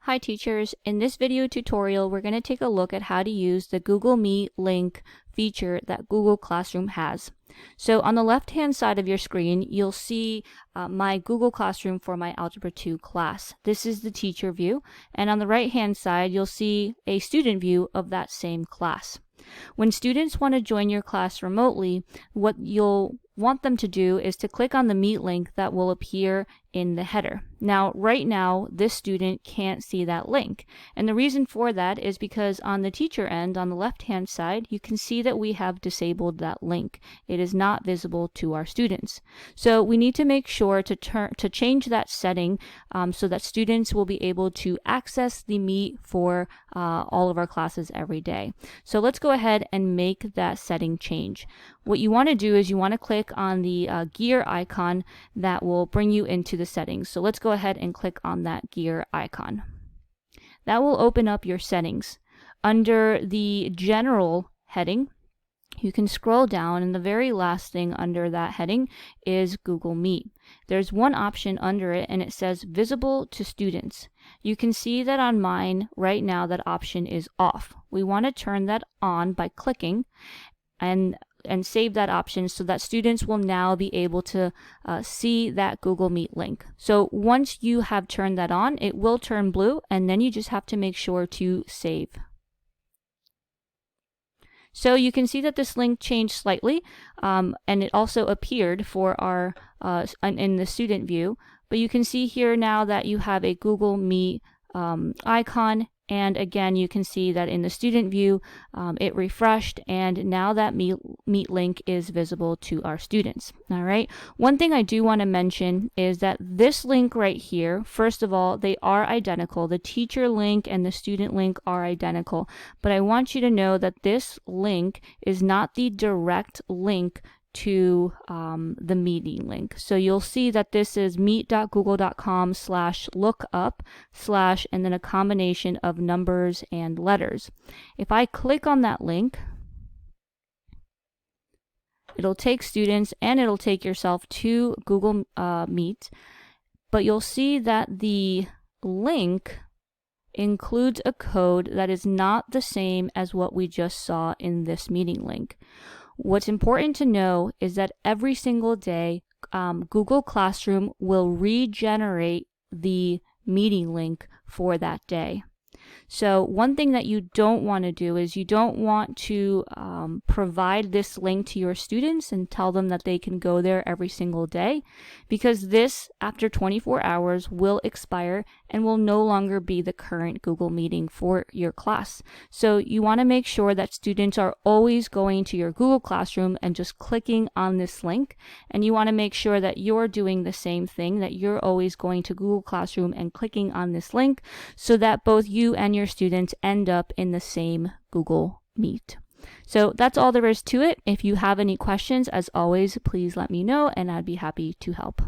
Hi teachers, in this video tutorial we're going to take a look at how to use the Google Meet link feature that Google Classroom has. So on the left hand side of your screen you'll see my Google Classroom for my Algebra 2 class. This is the teacher view, and on the right hand side you'll see a student view of that same class. When students want to join your class remotely, what you'll want them to do is to click on the Meet link that will appear in the header. Now, right now, this student can't see that link. And the reason for that is because on the teacher end, on the left-hand side, you can see that we have disabled that link. It is not visible to our students. So we need to make sure to change that setting so that students will be able to access the Meet for all of our classes every day. So let's go ahead and make that setting change. What you want to do is you want to click on the gear icon that will bring you into the settings. So let's go ahead and click on that gear icon. That will open up your settings. Under the general heading, you can scroll down, and the very last thing under that heading is Google Meet. There's one option under it and it says visible to students. You can see that on mine right now that option is off. We want to turn that on by clicking and save that option so that students will now be able to see that Google Meet link. So once you have turned that on, it will turn blue, and then you just have to make sure to save. So you can see that this link changed slightly, and it also appeared for our in the student view. But you can see here now that you have a Google Meet icon. And again, you can see that in the student view, it refreshed, and now that Meet link is visible to our students. All right. One thing I do want to mention is that this link right here, first of all, they are identical. The teacher link and the student link are identical. But I want you to know that this link is not the direct link to the meeting link. So you'll see that this is meet.google.com/lookup/ and then a combination of numbers and letters. If I click on that link, it'll take students and it'll take yourself to Google Meet, but you'll see that the link includes a code that is not the same as what we just saw in this meeting link. What's important to know is that every single day, Google Classroom will regenerate the meeting link for that day. So one thing that you don't want to do is you don't want to provide this link to your students and tell them that they can go there every single day, because this, after 24 hours, will expire and will no longer be the current Google meeting for your class. So you want to make sure that students are always going to your Google Classroom and just clicking on this link, and you want to make sure that you're doing the same thing, that you're always going to Google Classroom and clicking on this link so that both you and your students end up in the same Google Meet. So that's all there is to it. If you have any questions, as always, please let me know and I'd be happy to help.